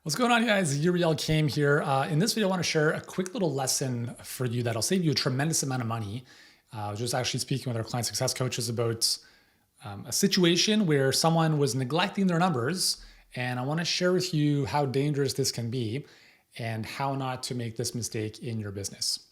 What's going on, guys? Yuri Elkaim here. In this video, I want to share a quick little lesson for you that'll save you a tremendous amount of money. I was just actually speaking with our client success coaches about a situation where someone was neglecting their numbers, and I want to share with you how dangerous this can be and how not to make this mistake in your business.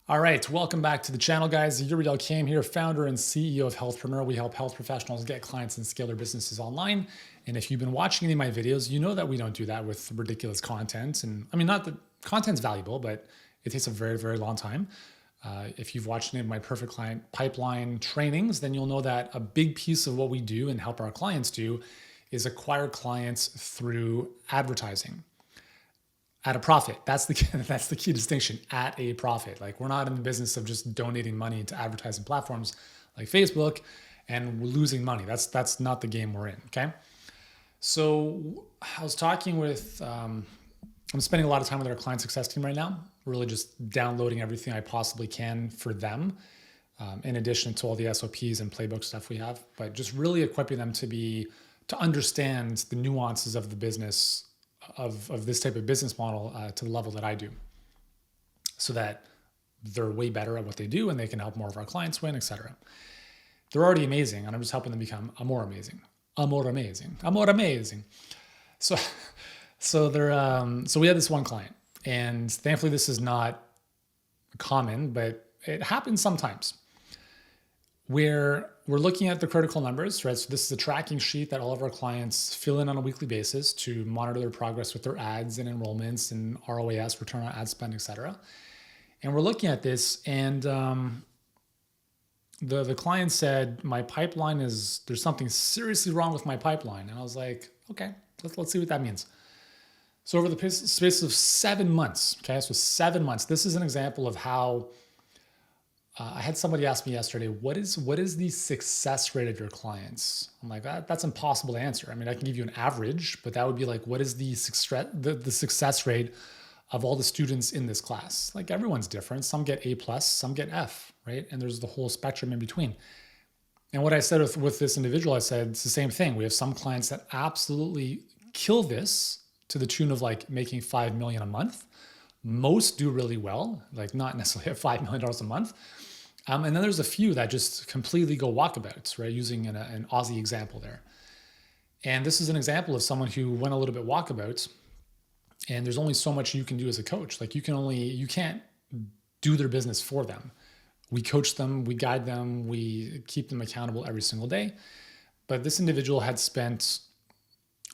All right, welcome back to the channel, guys. Yuri Elkaim here, founder and CEO of Healthpreneur. We help health professionals get clients and scale their businesses online. And if you've been watching any of my videos, you know that we don't do that with ridiculous content. And I mean, not that content's valuable, but it takes a very, very long time. If you've watched any of my perfect client pipeline trainings, then you'll know that a big piece of what we do and help our clients do is acquire clients through advertising. At a profit. That's the key distinction, at a profit. Like, we're not in the business of just donating money to advertising platforms like Facebook and we're losing money. That's not the game we're in, okay? So I was talking with, I'm spending a lot of time with our client success team right now, really just downloading everything I possibly can for them, in addition to all the SOPs and playbook stuff we have, but just really equipping them to understand the nuances of the business of this type of business model to the level that I do, so that they're way better at what they do and they can help more of our clients win, etc. They're already amazing, and I'm just helping them become more amazing. More amazing. So we had this one client, and thankfully this is not common, but it happens sometimes, where we're looking at the critical numbers, right? So this is a tracking sheet that all of our clients fill in on a weekly basis to monitor their progress with their ads and enrollments and ROAS, return on ad spend, etc. And we're looking at this, and the client said, my pipeline there's something seriously wrong with my pipeline. And I was like, okay, let's see what that means. So over the space of 7 months, okay, so 7 months, this is an example of how I had somebody ask me yesterday, what is the success rate of your clients? I'm like, that's impossible to answer. I mean, I can give you an average, but that would be like, what is the success rate of all the students in this class? Like, everyone's different. Some get A+, some get F, right? And there's the whole spectrum in between. And what I said with this individual, I said, it's the same thing. We have some clients that absolutely kill this to the tune of like making $5 million a month. Most do really well, like not necessarily at $5 million a month. And then there's a few that just completely go walkabouts, right? Using an Aussie example there. And this is an example of someone who went a little bit walkabouts, and there's only so much you can do as a coach. Like, you can't do their business for them. We coach them, we guide them, we keep them accountable every single day. But this individual had spent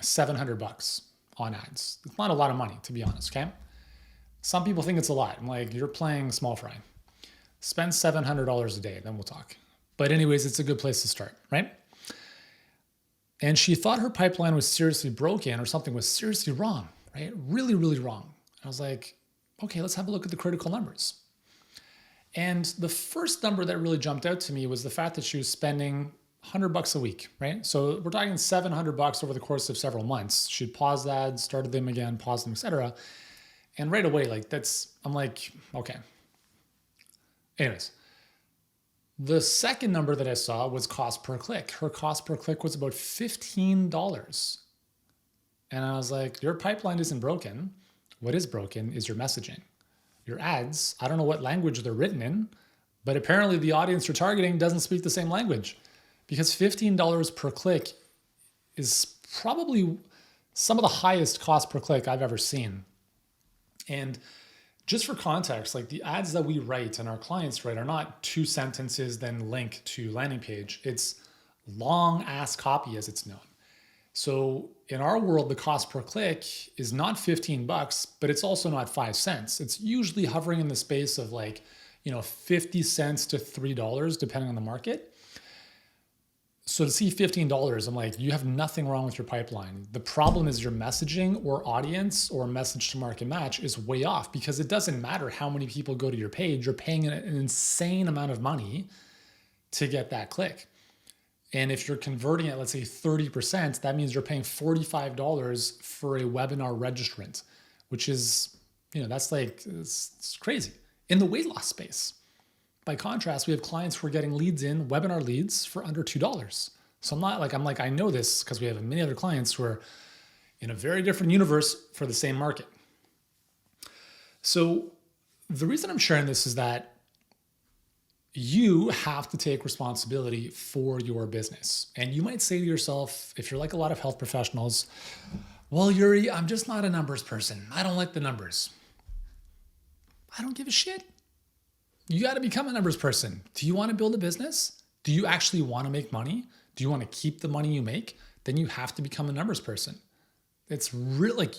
$700 on ads. It's not a lot of money, to be honest, okay? Some people think it's a lot. I'm like, you're playing small fry. Spend $700 a day, then we'll talk. But anyways, it's a good place to start, right? And she thought her pipeline was seriously broken or something was seriously wrong, right? Really, really wrong. I was like, okay, let's have a look at the critical numbers. And the first number that really jumped out to me was the fact that she was spending $100 a week, right? So we're talking $700 over the course of several months. She'd paused ads, started them again, paused them, etc. And right away, I'm like, okay. Anyways, the second number that I saw was cost per click. Her cost per click was about $15. And I was like, your pipeline isn't broken. What is broken is your messaging. Your ads, I don't know what language they're written in, but apparently the audience you're targeting doesn't speak the same language, because $15 per click is probably some of the highest cost per click I've ever seen. And just for context, like, the ads that we write and our clients write are not 2 sentences, then link to landing page. It's long ass copy, as it's known. So in our world, the cost per click is not $15, but it's also not 5 cents. It's usually hovering in the space of 50 cents to $3, depending on the market. So to see $15, I'm like, you have nothing wrong with your pipeline. The problem is your messaging or audience or message to market match is way off, because it doesn't matter how many people go to your page. You're paying an insane amount of money to get that click. And if you're converting at, let's say, 30%, that means you're paying $45 for a webinar registrant, which is That's like, it's crazy. In the weight loss space, by contrast, we have clients who are getting leads in, webinar leads, for under $2. So I know this because we have many other clients who are in a very different universe for the same market. So the reason I'm sharing this is that you have to take responsibility for your business. And you might say to yourself, if you're like a lot of health professionals, well, Yuri, I'm just not a numbers person. I don't like the numbers. I don't give a shit. You got to become a numbers person. Do you want to build a business? Do you actually want to make money? Do you want to keep the money you make? Then you have to become a numbers person. It's really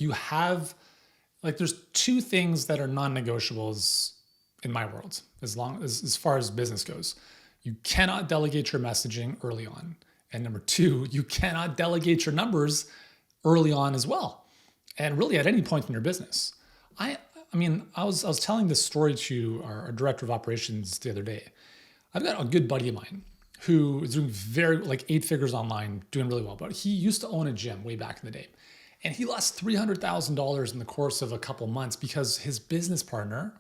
there's two things that are non-negotiables in my world, as far as business goes. You cannot delegate your messaging early on. And number two, you cannot delegate your numbers early on as well. And really at any point in your business. I was telling this story to our director of operations the other day. I've got a good buddy of mine who is doing 8 figures online, doing really well. But he used to own a gym way back in the day. And he lost $300,000 in the course of a couple months because his business partner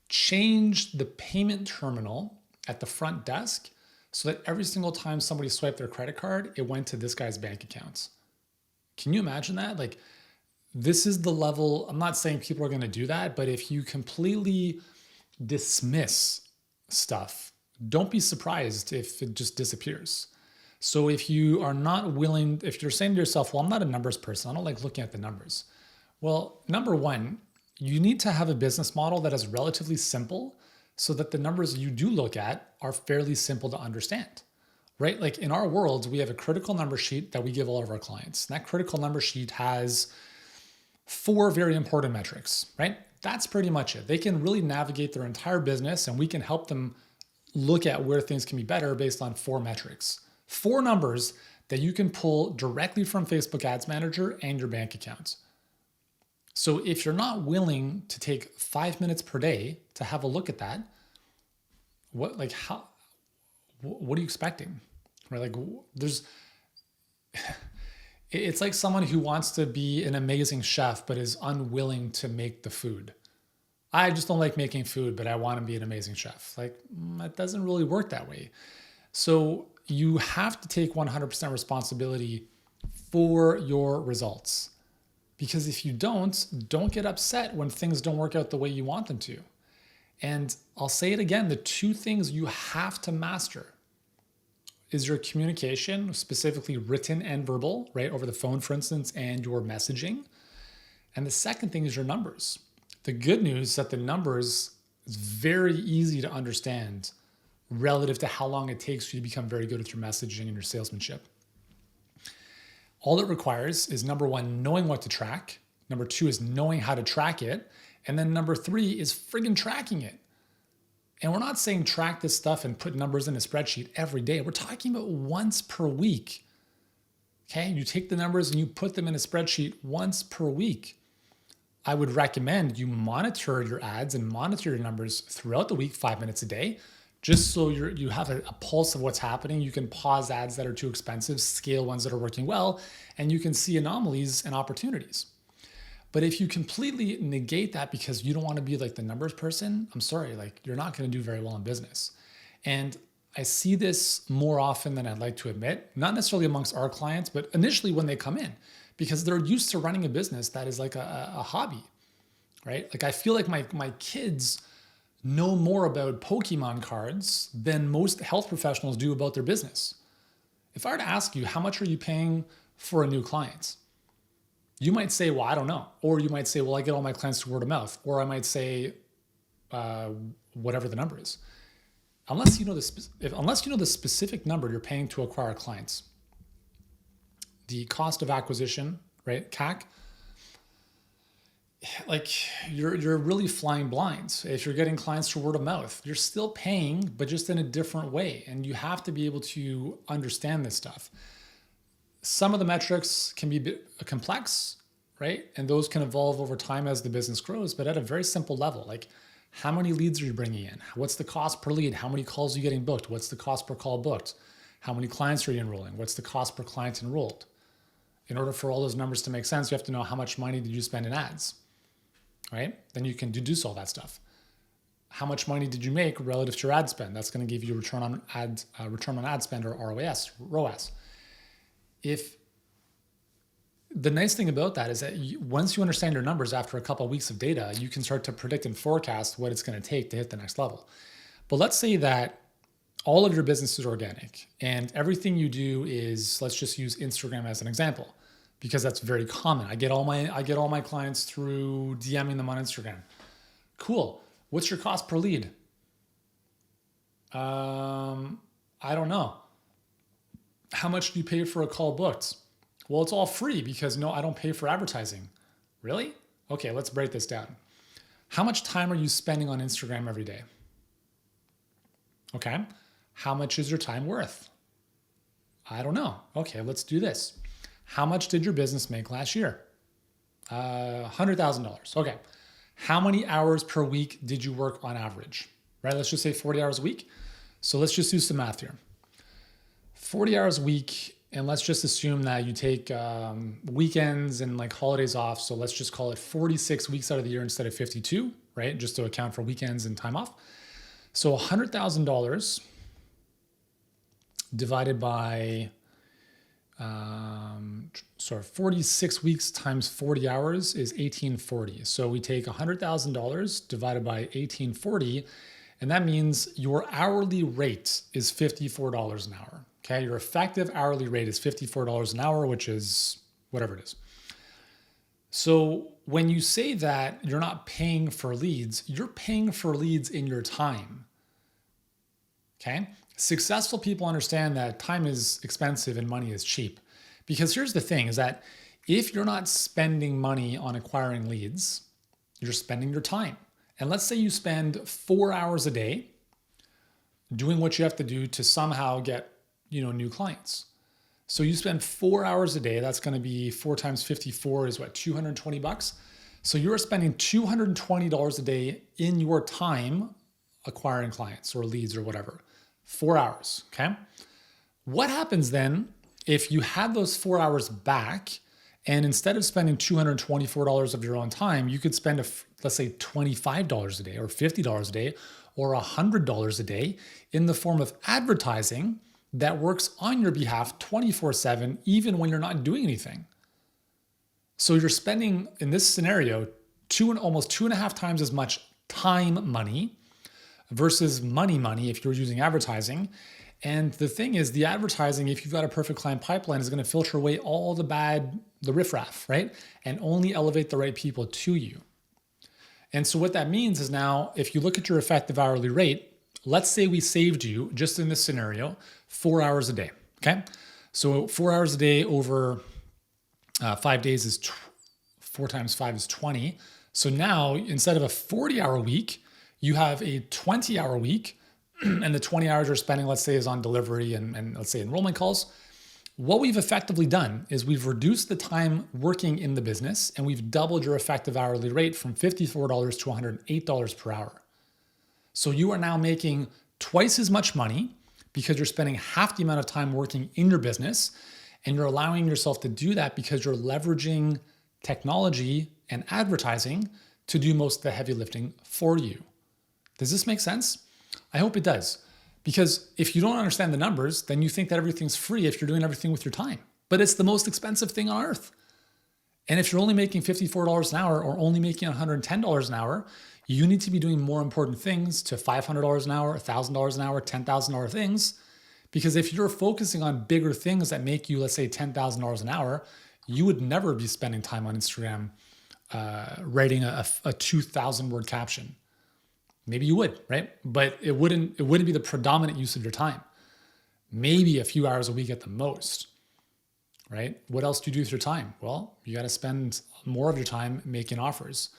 changed the payment terminal at the front desk so that every single time somebody swiped their credit card, it went to this guy's bank accounts. Can you imagine that? This is the level. I'm not saying people are going to do that, but if you completely dismiss stuff, don't be surprised if it just disappears. So if you are not willing, if you're saying to yourself, well, I'm not a numbers person, I don't like looking at the numbers. Well, number one, you need to have a business model that is relatively simple so that the numbers you do look at are fairly simple to understand, right? Like in our world, we have a critical number sheet that we give all of our clients. And that critical number sheet has 4 very important metrics, right? That's pretty much it. They can really navigate their entire business and we can help them look at where things can be better based on 4 metrics. 4 numbers that you can pull directly from Facebook Ads Manager and your bank accounts. So if you're not willing to take 5 minutes per day to have a look at that, what are you expecting? Right? It's like someone who wants to be an amazing chef but is unwilling to make the food. I just don't like making food, but I want to be an amazing chef. It doesn't really work that way. So you have to take 100% responsibility for your results. Because if you don't get upset when things don't work out the way you want them to. And I'll say it again, the 2 things you have to master is your communication, specifically written and verbal, right? Over the phone, for instance, and your messaging. And the second thing is your numbers. The good news is that the numbers is very easy to understand relative to how long it takes you to become very good at your messaging and your salesmanship. All it requires is number 1, knowing what to track. Number 2 is knowing how to track it. And then number 3 is friggin' tracking it. And we're not saying track this stuff and put numbers in a spreadsheet every day. We're talking about once per week. Okay, you take the numbers and you put them in a spreadsheet once per week. I would recommend you monitor your ads and monitor your numbers throughout the week, 5 minutes a day, just so you have a pulse of what's happening. You can pause ads that are too expensive, scale ones that are working well, and you can see anomalies and opportunities. But if you completely negate that because you don't want to be like the numbers person, I'm sorry, you're not going to do very well in business. And I see this more often than I'd like to admit, not necessarily amongst our clients, but initially when they come in, because they're used to running a business that is like a hobby, right? I feel like my kids know more about Pokemon cards than most health professionals do about their business. If I were to ask you, how much are you paying for a new client? You might say, well, I don't know. Or you might say, well, I get all my clients through word of mouth. Or I might say, whatever the number is. Unless you know the specific number you're paying to acquire clients, the cost of acquisition, right, CAC, you're really flying blind. If you're getting clients through word of mouth, you're still paying, but just in a different way. And you have to be able to understand this stuff. Some of the metrics can be a bit complex, right? And those can evolve over time as the business grows, but at a very simple level, how many leads are you bringing in? What's the cost per lead? How many calls are you getting booked? What's the cost per call booked? How many clients are you enrolling? What's the cost per client enrolled? In order for all those numbers to make sense, you have to know how much money did you spend in ads. right? Then you can deduce all that stuff. How much money did you make relative to your ad spend? That's going to give you return on ad spend, or ROAS. If the nice thing about that is that once you understand your numbers after a couple of weeks of data, you can start to predict and forecast what it's going to take to hit the next level. But let's say that all of your business is organic and everything you do is, let's just use Instagram as an example, because that's very common. I get all my clients through DMing them on Instagram. Cool. What's your cost per lead? I don't know. How much do you pay for a call booked? Well, it's all free because no, I don't pay for advertising. Really? Okay, let's break this down. How much time are you spending on Instagram every day? Okay. How much is your time worth? I don't know. Okay, let's do this. How much did your business make last year? $100,000. Okay. How many hours per week did you work on average? Right? Let's just say 40 hours a week. So let's just do some math here. 40 hours a week, and let's just assume that you take weekends and like holidays off. So let's just call it 46 weeks out of the year instead of 52, right? Just to account for weekends and time off. So $100,000 divided by 46 weeks times 40 hours is 1840. So we take $100,000 divided by 1840, and that means your hourly rate is $54 an hour. Okay, your effective hourly rate is $54 an hour, which is whatever it is. So when you say that you're not paying for leads, you're paying for leads in your time. Okay, successful people understand that time is expensive and money is cheap. Because here's the thing is that if you're not spending money on acquiring leads, you're spending your time. And let's say you spend 4 hours a day doing what you have to do to somehow get, new clients. So you spend 4 hours a day. That's going to be 4 times 54 is what, $220? So you're spending $220 a day in your time acquiring clients or leads or whatever. 4 hours. Okay. What happens then if you had those 4 hours back, and instead of spending $224 of your own time, you could spend, let's say $25 a day or $50 a day or $100 a day in the form of advertising that works on your behalf 24/7, even when you're not doing anything. So you're spending, in this scenario, almost 2.5 times as much time money versus money if you're using advertising. And the thing is, the advertising, if you've got a perfect client pipeline, is going to filter away all the riffraff, right? And only elevate the right people to you. And so what that means is now, if you look at your effective hourly rate, let's say we saved you, just in this scenario, 4 hours a day, okay? So 4 hours a day over 5 days is 4 times 5 is 20. So now, instead of a 40-hour week, you have a 20-hour week, and the 20 hours you're spending, let's say, is on delivery and let's say enrollment calls. What we've effectively done is we've reduced the time working in the business, and we've doubled your effective hourly rate from $54 to $108 per hour. So you are now making twice as much money because you're spending half the amount of time working in your business, and you're allowing yourself to do that because you're leveraging technology and advertising to do most of the heavy lifting for you. Does this make sense? I hope it does. Because if you don't understand the numbers, then you think that everything's free if you're doing everything with your time. But it's the most expensive thing on earth. And if you're only making $54 an hour or only making $110 an hour, you need to be doing more important things to $500 an hour, $1,000 an hour, $10,000 things. Because if you're focusing on bigger things that make you, let's say, $10,000 an hour, you would never be spending time on Instagram writing a 2,000 word caption. Maybe you would, right? But it wouldn't be the predominant use of your time. Maybe a few hours a week at the most, right? What else do you do with your time? Well, you got to spend more of your time making offers,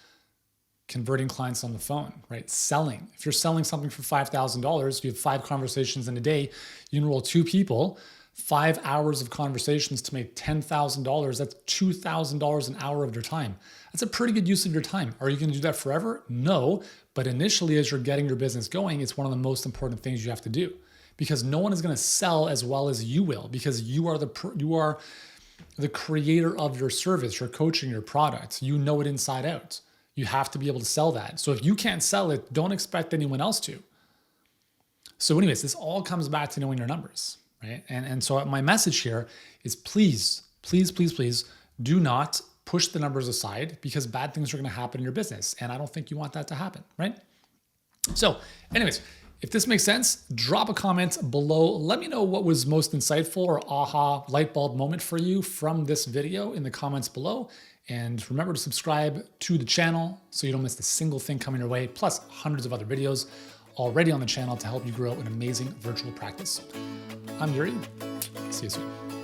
converting clients on the phone, right? Selling. If you're selling something for $5,000, you have 5 conversations in a day, you enroll 2 people, 5 hours of conversations to make $10,000. That's $2,000 an hour of your time. That's a pretty good use of your time. Are you going to do that forever? No. But initially, as you're getting your business going, it's one of the most important things you have to do, because no one is going to sell as well as you will, because you are the creator of your service, your coaching, your product. You know it inside out. You have to be able to sell that. So if you can't sell it, don't expect anyone else to. So anyways, this all comes back to knowing your numbers, right? And so my message here is please, please, please, please do not push the numbers aside, because bad things are going to happen in your business. And I don't think you want that to happen, right? So anyways, if this makes sense, drop a comment below. Let me know what was most insightful or aha light bulb moment for you from this video in the comments below. And remember to subscribe to the channel so you don't miss a single thing coming your way, plus hundreds of other videos already on the channel to help you grow an amazing virtual practice. I'm Yuri. See you soon.